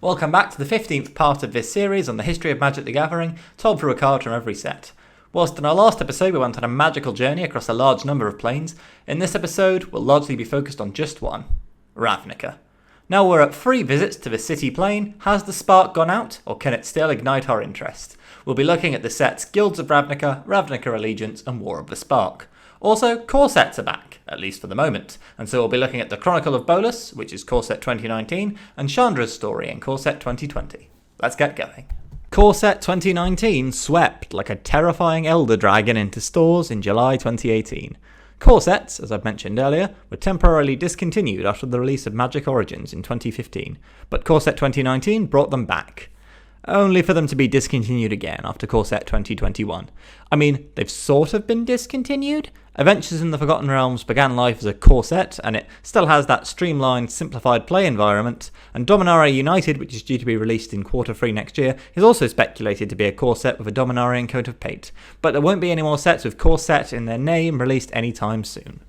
Welcome back to the 15th part of this series on the history of Magic the Gathering, told through a card from every set. Whilst in our last episode we went on a magical journey across a large number of planes, in this episode we'll largely be focused on just one, Ravnica. Now we're at 3 visits to the city plane. Has the spark gone out, or can it still ignite our interest? We'll be looking at the sets Guilds of Ravnica, Ravnica Allegiance and War of the Spark. Also, core sets are back, at least for the moment, and so we'll be looking at the Chronicle of Golos, which is core set 2019, and Chandra's story in core set 2020. Let's get going. Core set 2019 swept like a terrifying elder dragon into stores in July 2018. Core sets, as I've mentioned earlier, were temporarily discontinued after the release of Magic Origins in 2015, but core set 2019 brought them back, only for them to be discontinued again after core set 2021. I mean, they've sort of been discontinued. Adventures in the Forgotten Realms began life as a core set, and it still has that streamlined, simplified play environment, and Dominaria United, which is due to be released in Q3 next year, is also speculated to be a core set with a Dominarian coat of paint, but there won't be any more sets with core set in their name released anytime soon.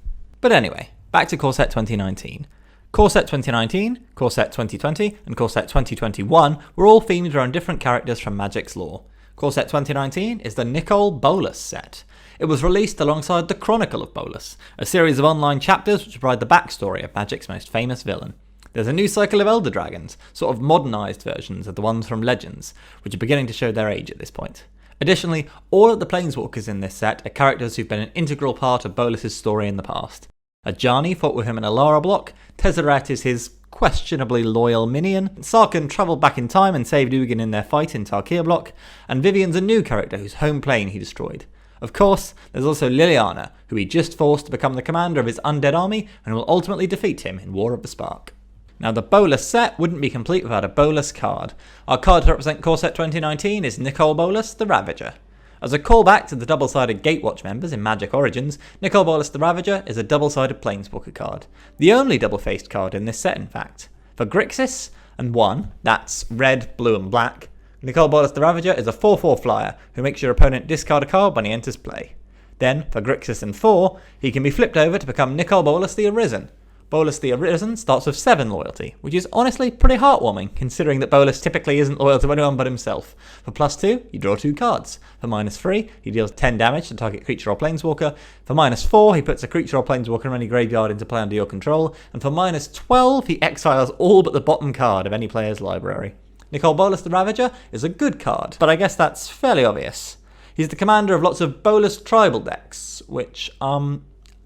But anyway, back to core set 2019. Core set 2019, Core set 2020, and Core set 2021 were all themed around different characters from Magic's lore. Core set 2019 is the Nicol Bolas set. It was released alongside the Chronicle of Bolas, a series of online chapters which provide the backstory of Magic's most famous villain. There's a new cycle of Elder Dragons, sort of modernised versions of the ones from Legends, which are beginning to show their age at this point. Additionally, all of the Planeswalkers in this set are characters who've been an integral part of Bolas' story in the past. Ajani fought with him in Alara Block, Tezzeret is his questionably loyal minion, Sarkhan travelled back in time and saved Ugin in their fight in Tarkir Block, and Vivian's a new character whose home plane he destroyed. Of course, there's also Liliana, who he just forced to become the commander of his undead army and will ultimately defeat him in War of the Spark. Now the Bolas set wouldn't be complete without a Bolas card. Our card to represent Core set 2019 is Nicol Bolas the Ravager. As a callback to the double-sided Gatewatch members in Magic Origins, Nicol Bolas the Ravager is a double-sided Planeswalker card. The only double-faced card in this set, in fact. For Grixis and 1, that's red, blue and black, Nicol Bolas the Ravager is a 4/4 flyer who makes your opponent discard a card when he enters play. Then, for Grixis and 4, he can be flipped over to become Nicol Bolas the Arisen. Bolas the Arisen starts with 7 loyalty, which is honestly pretty heartwarming, considering that Bolas typically isn't loyal to anyone but himself. For +2, you draw 2 cards. For -3, he deals 10 damage to target creature or planeswalker. For -4, he puts a creature or planeswalker in any graveyard into play under your control. And for -12, he exiles all but the bottom card of any player's library. Nicol Bolas the Ravager is a good card, but I guess that's fairly obvious. He's the commander of lots of Bolas tribal decks, which are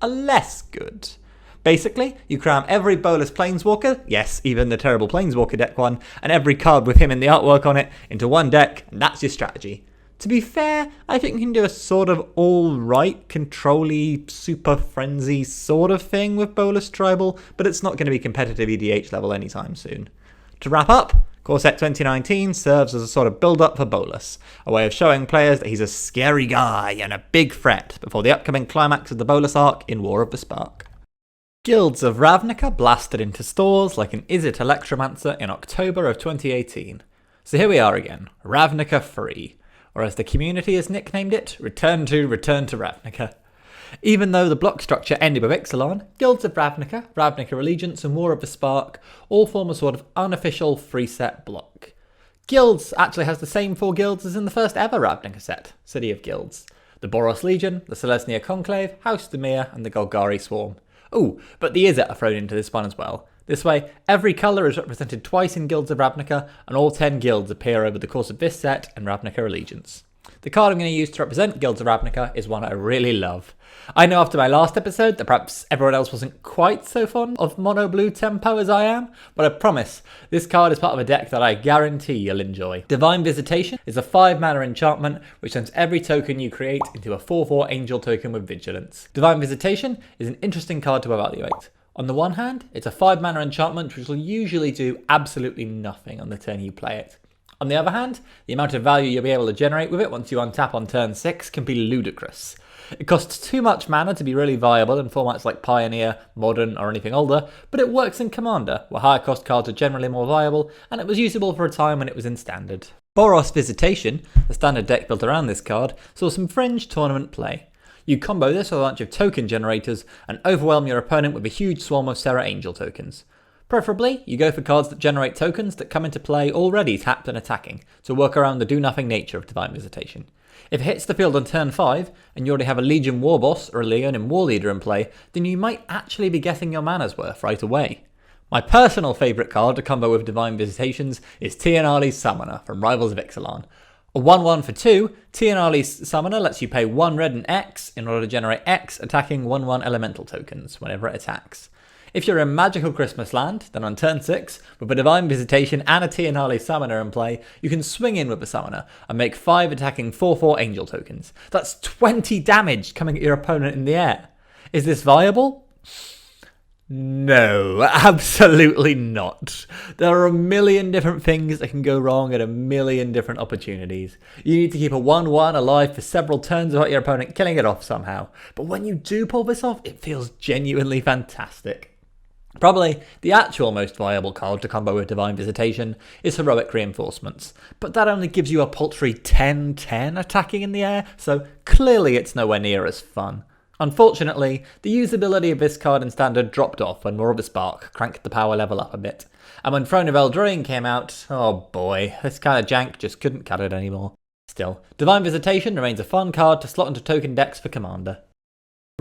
less good. Basically, you cram every Bolas Planeswalker, yes, even the terrible Planeswalker deck one, and every card with him in the artwork on it into one deck, and that's your strategy. To be fair, I think you can do a sort of alright, control-y, super frenzy sort of thing with Bolas Tribal, but it's not going to be competitive EDH level anytime soon. To wrap up, Core set 2019 serves as a sort of build-up for Bolas, a way of showing players that he's a scary guy and a big threat before the upcoming climax of the Bolas arc in War of the Spark. Guilds of Ravnica blasted into stores like an Izzet Electromancer in October of 2018. So here we are again, Ravnica Free, or as the community has nicknamed it, Return to Ravnica. Even though the block structure ended with Ixalan, Guilds of Ravnica, Ravnica Allegiance and War of the Spark all form a sort of unofficial free set block. Guilds actually has the same 4 guilds as in the first ever Ravnica set, City of Guilds. The Boros Legion, the Selesnya Conclave, House Demir and the Golgari Swarm. Oh, but the Izzet are thrown into this one as well. This way, every colour is represented twice in Guilds of Ravnica, and all 10 guilds appear over the course of this set and Ravnica Allegiance. The card I'm going to use to represent Guilds of Ravnica is one I really love. I know after my last episode that perhaps everyone else wasn't quite so fond of mono blue tempo as I am, but I promise, this card is part of a deck that I guarantee you'll enjoy. Divine Visitation is a 5-mana enchantment which turns every token you create into a 4/4 angel token with vigilance. Divine Visitation is an interesting card to evaluate. On the one hand, it's a 5-mana enchantment which will usually do absolutely nothing on the turn you play it. On the other hand, the amount of value you'll be able to generate with it once you untap on turn 6 can be ludicrous. It costs too much mana to be really viable in formats like Pioneer, Modern or anything older, but it works in Commander, where higher cost cards are generally more viable, and it was usable for a time when it was in Standard. Boros Visitation, the standard deck built around this card, saw some fringe tournament play. You combo this with a bunch of token generators and overwhelm your opponent with a huge swarm of Serra Angel tokens. Preferably, you go for cards that generate tokens that come into play already tapped and attacking, to work around the do-nothing nature of Divine Visitation. If it hits the field on turn 5, and you already have a Legion War Boss or a Leonin War Leader in play, then you might actually be getting your mana's worth right away. My personal favourite card to combo with Divine Visitations is Tianali's Summoner from Rivals of Ixalan. A 1-1 for 2, Tianali's Summoner lets you pay 1 red and X in order to generate X attacking 1-1 elemental tokens whenever it attacks. If you're in Magical Christmas Land, then on turn 6, with a Divine Visitation and a Tianali's Summoner in play, you can swing in with the Summoner and make 5 attacking 4/4 Angel tokens. That's 20 damage coming at your opponent in the air. Is this viable? No, absolutely not. There are a million different things that can go wrong at a million different opportunities. You need to keep a 1-1 alive for several turns without your opponent killing it off somehow. But when you do pull this off, it feels genuinely fantastic. Probably the actual most viable card to combo with Divine Visitation is Heroic Reinforcements, but that only gives you a paltry 10/10 attacking in the air, so clearly it's nowhere near as fun. Unfortunately, the usability of this card in Standard dropped off when War of the Spark cranked the power level up a bit, and when Throne of Eldraine came out, oh boy, this kind of jank just couldn't cut it anymore. Still, Divine Visitation remains a fun card to slot into token decks for Commander.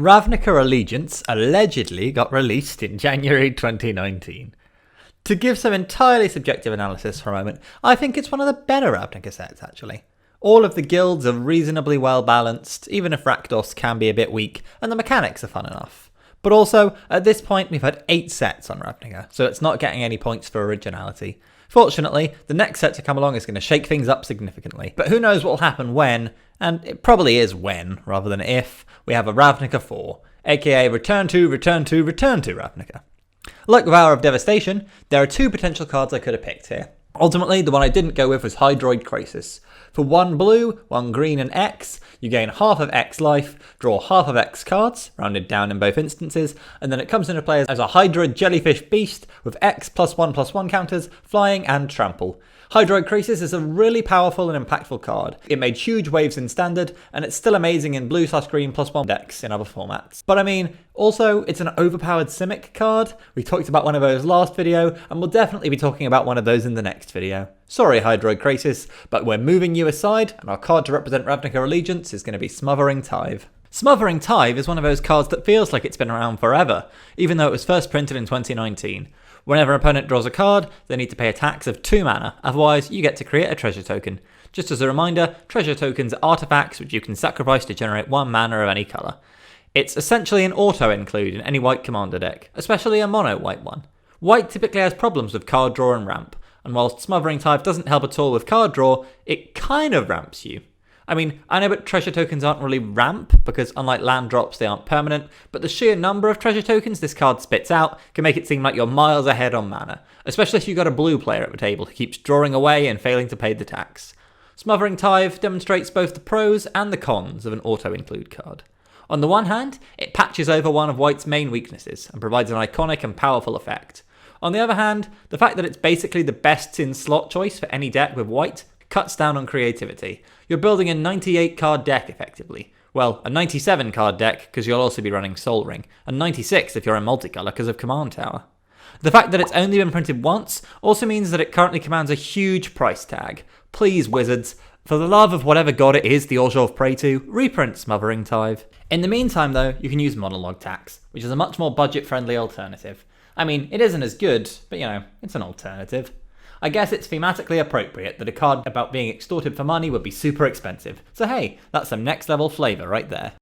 Ravnica Allegiance allegedly got released in January 2019. To give some entirely subjective analysis for a moment, I think it's one of the better Ravnica sets actually. All of the guilds are reasonably well balanced, even if Rakdos can be a bit weak, and the mechanics are fun enough. But also, at this point we've had 8 sets on Ravnica, so it's not getting any points for originality. Fortunately, the next set to come along is going to shake things up significantly, but who knows what will happen when, and it probably is when, rather than if, we have a Ravnica 4, aka Return to Ravnica. Like with Hour of Devastation, there are 2 potential cards I could have picked here. Ultimately, the one I didn't go with was Hydroid Crisis. For 1 blue, 1 green and X, you gain half of X life, draw half of X cards, rounded down in both instances, and then it comes into play as a Hydroid Jellyfish Beast with X +1/+1 counters, flying and trample. Hydroid Crisis is a really powerful and impactful card. It made huge waves in Standard, and it's still amazing in blue/green +1 decks in other formats. But I mean, also, it's an overpowered Simic card. We talked about one of those last video, and we'll definitely be talking about one of those in the next video. Sorry, Hydroid Crisis, but we're moving you aside, and our card to represent Ravnica Allegiance is going to be Smothering Tithe. Smothering Tithe is one of those cards that feels like it's been around forever, even though it was first printed in 2019. Whenever an opponent draws a card, they need to pay a tax of 2 mana, otherwise you get to create a treasure token. Just as a reminder, treasure tokens are artifacts which you can sacrifice to generate 1 mana of any colour. It's essentially an auto-include in any white commander deck, especially a mono-white one. White typically has problems with card draw and ramp, and whilst Smothering Tithe doesn't help at all with card draw, it kind of ramps you. I mean, I know that treasure tokens aren't really ramp, because unlike land drops, they aren't permanent, but the sheer number of treasure tokens this card spits out can make it seem like you're miles ahead on mana, especially if you've got a blue player at the table who keeps drawing away and failing to pay the tax. Smothering Tithe demonstrates both the pros and the cons of an auto-include card. On the one hand, it patches over one of White's main weaknesses and provides an iconic and powerful effect. On the other hand, the fact that it's basically the best in slot choice for any deck with White cuts down on creativity. You're building a 98 card deck effectively. Well, a 97 card deck because you'll also be running Soul Ring, and 96 if you're in multicolour because of Command Tower. The fact that it's only been printed once also means that it currently commands a huge price tag. Please, Wizards, for the love of whatever god it is the Orzhov pray to, reprint Smothering Tithe. In the meantime though, you can use Monologue Tax, which is a much more budget-friendly alternative. I mean, it isn't as good, but you know, it's an alternative. I guess it's thematically appropriate that a card about being extorted for money would be super expensive, so hey, that's some next level flavour right there.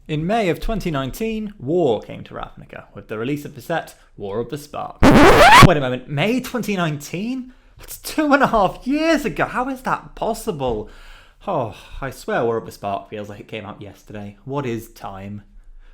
In May of 2019, War came to Ravnica, with the release of the set War of the Spark. Wait a moment, May 2019? That's 2.5 years ago, how is that possible? Oh, I swear War of the Spark feels like it came out yesterday. What is time?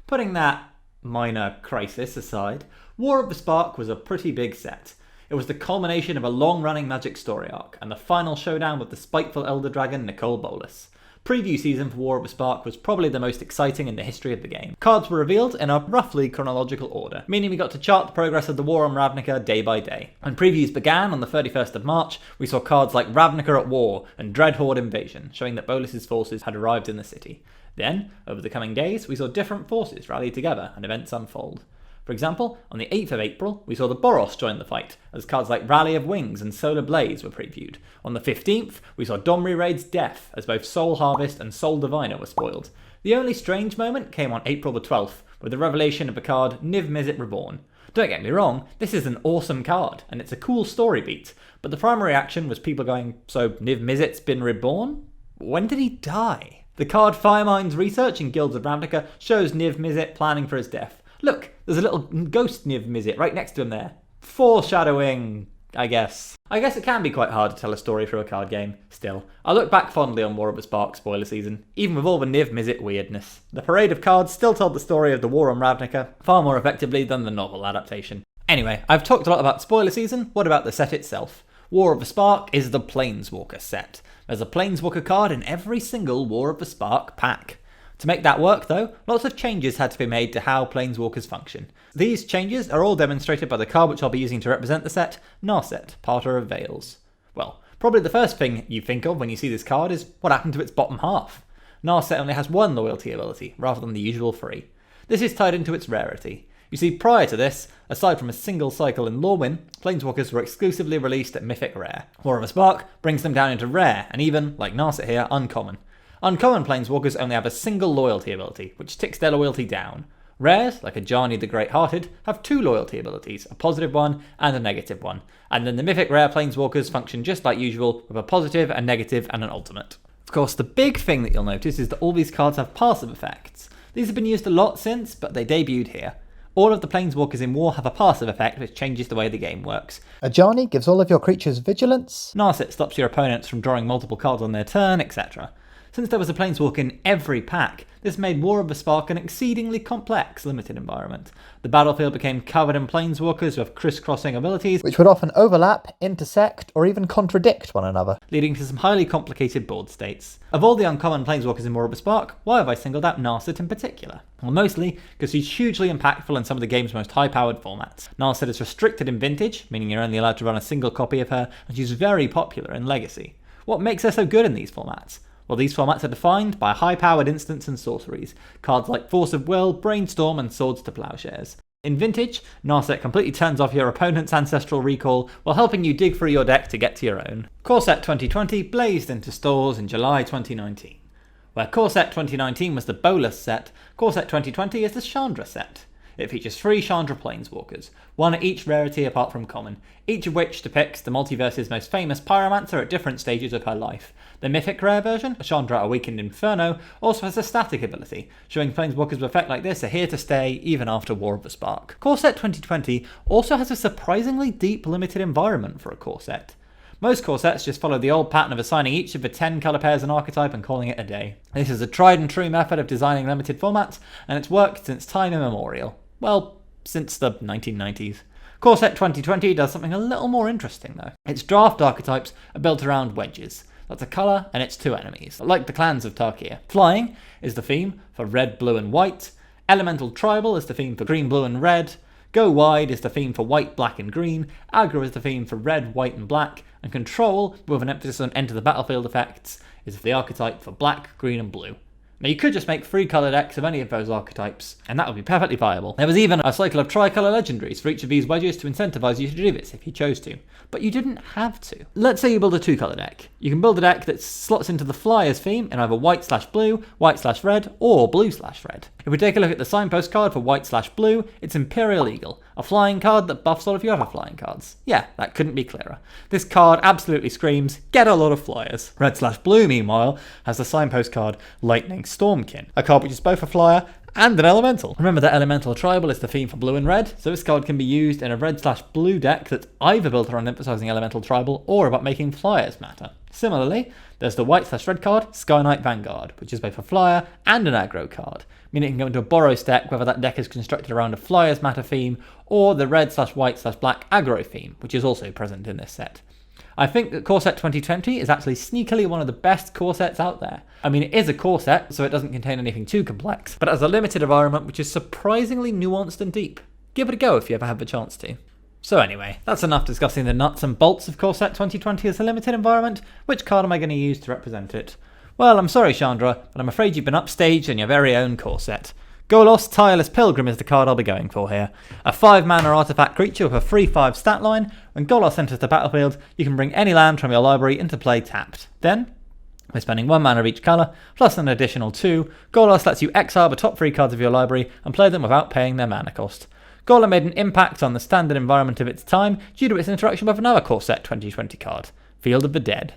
Putting that minor crisis aside, War of the Spark was a pretty big set. It was the culmination of a long-running Magic story arc, and the final showdown with the spiteful Elder Dragon Nicol Bolas. Preview season for War of the Spark was probably the most exciting in the history of the game. Cards were revealed in a roughly chronological order, meaning we got to chart the progress of the war on Ravnica day by day. When previews began on the 31st of March, we saw cards like Ravnica at War and Dreadhorde Invasion, showing that Bolas' forces had arrived in the city. Then, over the coming days, we saw different forces rally together and events unfold. For example, on the 8th of April, we saw the Boros join the fight, as cards like Rally of Wings and Solar Blaze were previewed. On the 15th, we saw Domri Raid's Death, as both Soul Harvest and Soul Diviner were spoiled. The only strange moment came on April the 12th, with the revelation of the card Niv Mizzet Reborn. Don't get me wrong, this is an awesome card, and it's a cool story beat, but the primary reaction was people going, so Niv Mizzet's been reborn? When did he die? The card Firemind's research in Guilds of Ravnica shows Niv Mizzet planning for his death. Look, there's a little ghost Niv Mizzet right next to him there. Foreshadowing, I guess. I guess it can be quite hard to tell a story through a card game. Still, I look back fondly on War of the Spark spoiler season, even with all the Niv Mizzet weirdness. The parade of cards still told the story of the war on Ravnica far more effectively than the novel adaptation. Anyway, I've talked a lot about spoiler season, what about the set itself? War of the Spark is the Planeswalker set. There's a Planeswalker card in every single War of the Spark pack. To make that work, though, lots of changes had to be made to how Planeswalkers function. These changes are all demonstrated by the card which I'll be using to represent the set, Narset, Parter of Veils. Well, probably the first thing you think of when you see this card is what happened to its bottom half. Narset only has one loyalty ability, rather than the usual 3. This is tied into its rarity. You see, prior to this, aside from a single cycle in Lorwyn, Planeswalkers were exclusively released at Mythic Rare. War of the Spark brings them down into Rare, and even, like Narset here, Uncommon. Uncommon Planeswalkers only have a single loyalty ability, which ticks their loyalty down. Rares, like Ajani the Great-Hearted, have 2 loyalty abilities, a positive one and a negative one. And then the Mythic Rare Planeswalkers function just like usual, with a positive, a negative, and an ultimate. Of course, the big thing that you'll notice is that all these cards have passive effects. These have been used a lot since, but they debuted here. All of the Planeswalkers in War have a passive effect which changes the way the game works. Ajani gives all of your creatures vigilance. Narset stops your opponents from drawing multiple cards on their turn, etc. Since there was a Planeswalker in every pack, this made War of the Spark an exceedingly complex limited environment. The battlefield became covered in Planeswalkers with crisscrossing abilities, which would often overlap, intersect, or even contradict one another, leading to some highly complicated board states. Of all the uncommon Planeswalkers in War of the Spark, why have I singled out Narset in particular? Well, mostly because she's hugely impactful in some of the game's most high-powered formats. Narset is restricted in Vintage, meaning you're only allowed to run a single copy of her, and she's very popular in Legacy. What makes her so good in these formats? Well, these formats are defined by high-powered instants and sorceries, cards like Force of Will, Brainstorm, and Swords to Plowshares. In Vintage, Narset completely turns off your opponent's Ancestral Recall while helping you dig through your deck to get to your own. Core Set 2020 blazed into stores in July 2019. Where Core Set 2019 was the Bolas set, Core Set 2020 is the Chandra set. It features 3 Chandra Planeswalkers, one at each rarity apart from common, each of which depicts the multiverse's most famous pyromancer at different stages of her life. The Mythic Rare version, Chandra Awakened Inferno, also has a static ability, showing Planeswalkers with effect like this are here to stay even after War of the Spark. Core Set 2020 also has a surprisingly deep limited environment for a core set. Most core sets just follow the old pattern of assigning each of the 10 colour pairs an archetype and calling it a day. This is a tried and true method of designing limited formats, and it's worked since time immemorial. Well, since the 1990s. Core Set 2020 does something a little more interesting though. Its draft archetypes are built around wedges. That's a colour and its 2 enemies, like the clans of Tarkir. Flying is the theme for red, blue and white. Elemental Tribal is the theme for green, blue and red. Go Wide is the theme for white, black and green. Aggro is the theme for red, white and black. And Control, with an emphasis on enter the battlefield effects, is the archetype for black, green and blue. Now you could just make 3 colour decks of any of those archetypes, and that would be perfectly viable. There was even a cycle of tricolour legendaries for each of these wedges to incentivise you to do this if you chose to. But you didn't have to. Let's say you build a 2 colour deck. You can build a deck that slots into the Flyers theme in either white/blue, white/red, or blue/red. If we take a look at the signpost card for white/blue, it's Imperial Eagle, a flying card that buffs all of your other flying cards. Yeah, that couldn't be clearer. This card absolutely screams, get a lot of flyers. Red/blue, meanwhile, has the signpost card Lightning Stormkin, a card which is both a flyer and an elemental. Remember that Elemental Tribal is the theme for blue and red, so this card can be used in a red/blue deck that's either built around emphasising Elemental Tribal or about making flyers matter. Similarly, there's the white/red card, Sky Knight Vanguard, which is both a flyer and an aggro card, meaning it can go into a Boros deck whether that deck is constructed around a flyers matter theme or the red/white/black aggro theme, which is also present in this set. I think that Core Set 2020 is actually sneakily one of the best core sets out there. I mean, it is a core set, so it doesn't contain anything too complex, but it has a limited environment which is surprisingly nuanced and deep. Give it a go if you ever have the chance to. So anyway, that's enough discussing the nuts and bolts of Core Set 2020 as a limited environment. Which card am I going to use to represent it? Well, I'm sorry Chandra, but I'm afraid you've been upstaged in your very own core set. Golos, Tireless Pilgrim is the card I'll be going for here. A 5-mana artifact creature with a 3/5 stat line. When Golos enters the battlefield, you can bring any land from your library into play tapped. Then, by spending 1 mana of each colour, plus an additional 2, Golos lets you exile the top 3 cards of your library and play them without paying their mana cost. Golos made an impact on the standard environment of its time due to its interaction with another core set 2020 card, Field of the Dead.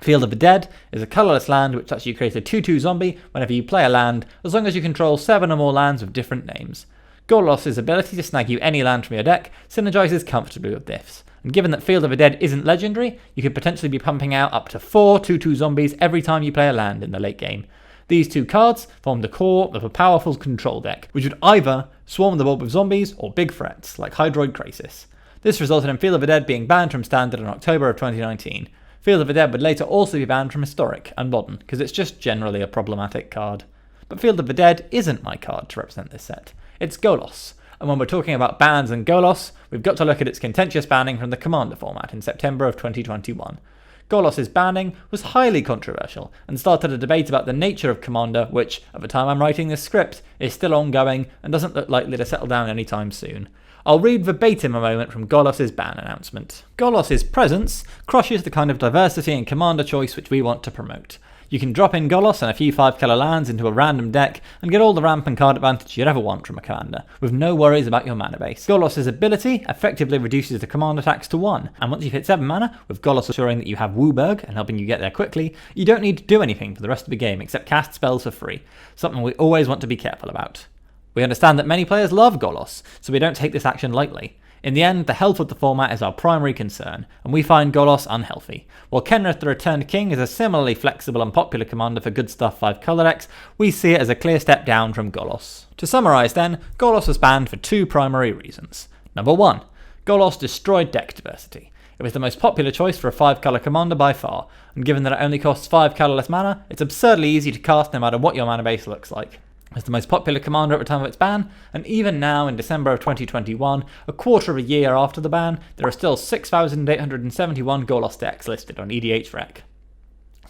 Field of the Dead is a colourless land which lets you create a 2/2 zombie whenever you play a land, as long as you control 7 or more lands with different names. Golos' ability to snag you any land from your deck synergizes comfortably with this, and given that Field of the Dead isn't legendary, you could potentially be pumping out up to 4 2/2 zombies every time you play a land in the late game. These 2 cards form the core of a powerful control deck, which would either swarm the board with zombies or big threats, like Hydroid Crisis. This resulted in Field of the Dead being banned from Standard in October of 2019. Field of the Dead would later also be banned from Historic and Modern, because it's just generally a problematic card. But Field of the Dead isn't my card to represent this set. It's Golos, and when we're talking about bans and Golos, we've got to look at its contentious banning from the Commander format in September of 2021. Golos' banning was highly controversial and started a debate about the nature of Commander, which, at the time I'm writing this script, is still ongoing and doesn't look likely to settle down anytime soon. I'll read verbatim a moment from Golos' ban announcement. Golos' presence crushes the kind of diversity and commander choice which we want to promote. You can drop in Golos and a few 5-colour lands into a random deck and get all the ramp and card advantage you'd ever want from a commander, with no worries about your mana base. Golos' ability effectively reduces the command attacks to 1, and once you've hit 7 mana, with Golos assuring that you have Wooburg and helping you get there quickly, you don't need to do anything for the rest of the game except cast spells for free, something we always want to be careful about. We understand that many players love Golos, so we don't take this action lightly. In the end, the health of the format is our primary concern, and we find Golos unhealthy. While Kenrith the Returned King is a similarly flexible and popular commander for good stuff 5-colour decks, we see it as a clear step down from Golos. To summarise then, Golos was banned for 2 primary reasons. Number 1, Golos destroyed deck diversity. It was the most popular choice for a 5-colour commander by far, and given that it only costs 5 colourless mana, it's absurdly easy to cast no matter what your mana base looks like. As the most popular commander at the time of its ban, and even now in December of 2021, a quarter of a year after the ban, there are still 6,871 Golos decks listed on EDHREC.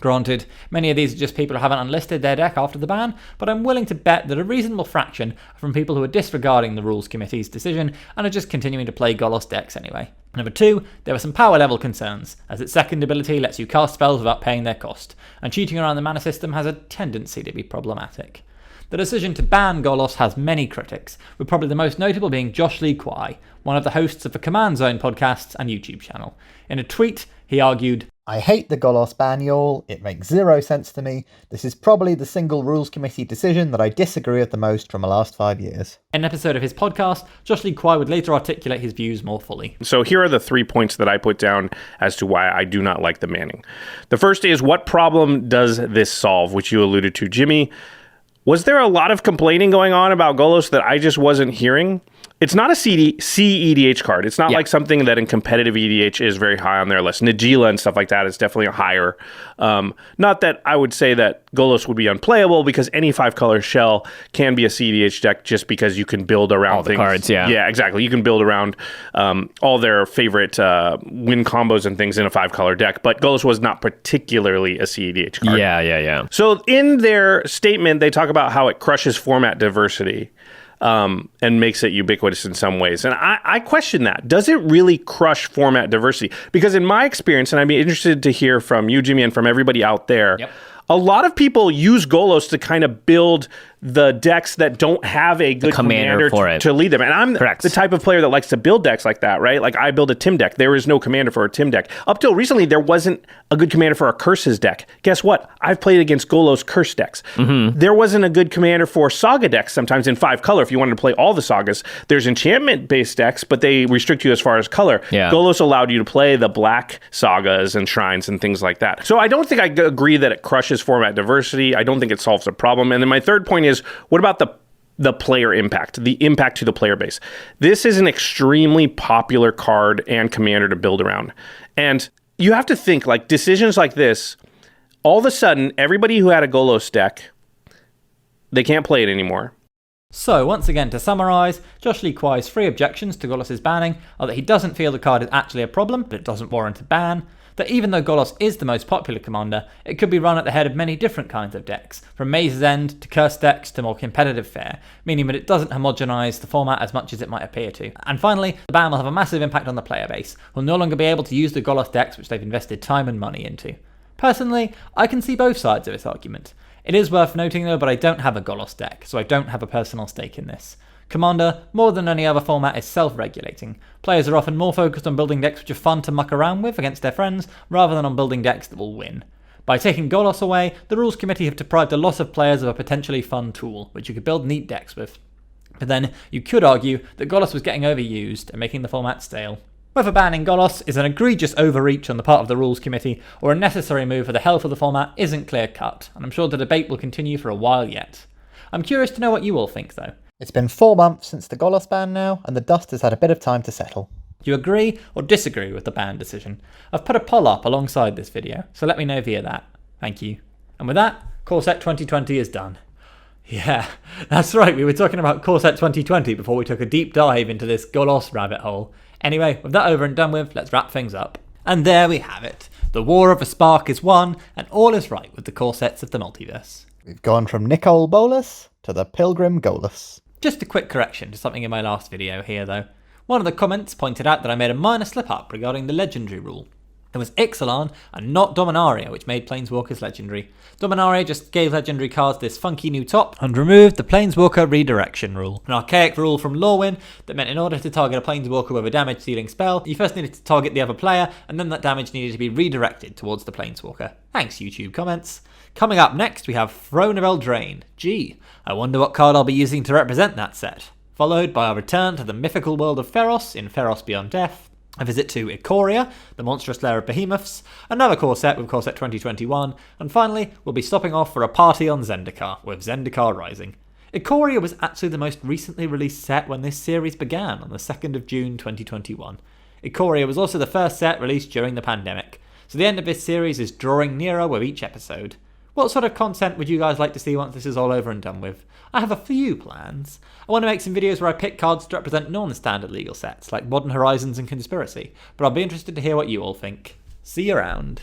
Granted, many of these are just people who haven't unlisted their deck after the ban, but I'm willing to bet that a reasonable fraction are from people who are disregarding the rules committee's decision and are just continuing to play Golos decks anyway. Number 2, there were some power level concerns, as its second ability lets you cast spells without paying their cost, and cheating around the mana system has a tendency to be problematic. The decision to ban Golos has many critics, with probably the most notable being Josh Lee Kwai, one of the hosts of the Command Zone podcasts and YouTube channel. In a tweet, he argued, I hate the Golos ban, y'all. It makes zero sense to me. This is probably the single rules committee decision that I disagree with the most from the last 5 years. In an episode of his podcast, Josh Lee Kwai would later articulate his views more fully. So here are the 3 points that I put down as to why I do not like the banning. The first is, what problem does this solve, which you alluded to, Jimmy? Was there a lot of complaining going on about Golos that I just wasn't hearing? It's not a CEDH card. It's not like something that in competitive EDH is very high on their list. Najila and stuff like that is definitely higher. Not that I would say that Golos would be unplayable, because any 5-color shell can be a CEDH deck just because you can build around all the things. Cards, yeah. Yeah, exactly. You can build around all their favorite win combos and things in a 5-color deck, but Golos was not particularly a CEDH card. Yeah. So in their statement, they talk about how it crushes format diversity. And makes it ubiquitous in some ways. And I question that. Does it really crush format diversity? Because in my experience, and I'd be interested to hear from you, Jimmy, and from everybody out there, a lot of people use Golos to kind of build the decks that don't have a good commander for it to lead them. And I'm the type of player that likes to build decks like that, right? Like I build a Tim deck. There is no commander for a Tim deck. Up till recently, there wasn't a good commander for a Curses deck. Guess what? I've played against Golos Curse decks. Mm-hmm. There wasn't a good commander for Saga decks sometimes in 5-color. If you wanted to play all the Sagas, there's enchantment-based decks, but they restrict you as far as color. Yeah. Golos allowed you to play the black Sagas and Shrines and things like that. So I don't think I agree that it crushes format diversity. I don't think it solves a problem. And then my third point is, what about the player impact, the impact to the player base? This is an extremely popular card and commander to build around. And you have to think, like, decisions like this, all of a sudden, everybody who had a Golos deck, they can't play it anymore. So, once again, to summarise, Josh Lee Kwai's 3 objections to Golos' banning are that he doesn't feel the card is actually a problem, but it doesn't warrant a ban, that even though Golos is the most popular commander, it could be run at the head of many different kinds of decks, from Maze's End to Curse decks to more competitive fare, meaning that it doesn't homogenise the format as much as it might appear to. And finally, the ban will have a massive impact on the player base, who will no longer be able to use the Golos decks which they've invested time and money into. Personally, I can see both sides of this argument. It is worth noting though, but I don't have a Golos deck, so I don't have a personal stake in this. Commander, more than any other format, is self-regulating. Players are often more focused on building decks which are fun to muck around with against their friends, rather than on building decks that will win. By taking Golos away, the Rules Committee have deprived a lot of players of a potentially fun tool, which you could build neat decks with. But then, you could argue that Golos was getting overused and making the format stale. Whether banning Golos is an egregious overreach on the part of the Rules Committee or a necessary move for the health of the format isn't clear-cut, and I'm sure the debate will continue for a while yet. I'm curious to know what you all think though. It's been 4 months since the Golos ban now, and the dust has had a bit of time to settle. Do you agree or disagree with the ban decision? I've put a poll up alongside this video, so let me know via that. Thank you. And with that, Core Set 2020 is done. Yeah, that's right, we were talking about Core Set 2020 before we took a deep dive into this Golos rabbit hole. Anyway, with that over and done with, let's wrap things up. And there we have it. The War of the Spark is won, and all is right with the core sets of the multiverse. We've gone from Nicole Bolas to the Pilgrim Golos. Just a quick correction to something in my last video here though. One of the comments pointed out that I made a minor slip up regarding the legendary rule. It was Ixalan and not Dominaria which made Planeswalkers legendary. Dominaria just gave legendary cards this funky new top and removed the Planeswalker redirection rule. An archaic rule from Lorwyn that meant in order to target a Planeswalker with a damage dealing spell, you first needed to target the other player and then that damage needed to be redirected towards the Planeswalker. Thanks YouTube comments. Coming up next we have Throne of Eldraine. Gee, I wonder what card I'll be using to represent that set. Followed by our return to the mythical world of Feros in Feros Beyond Death, a visit to Ikoria, the monstrous lair of behemoths, another core set with Core Set 2021, and finally, we'll be stopping off for a party on Zendikar, with Zendikar Rising. Ikoria was actually the most recently released set when this series began on the 2nd of June 2021. Ikoria was also the first set released during the pandemic, so the end of this series is drawing nearer with each episode. What sort of content would you guys like to see once this is all over and done with? I have a few plans. I want to make some videos where I pick cards to represent non-standard legal sets, like Modern Horizons and Conspiracy, but I'll be interested to hear what you all think. See you around.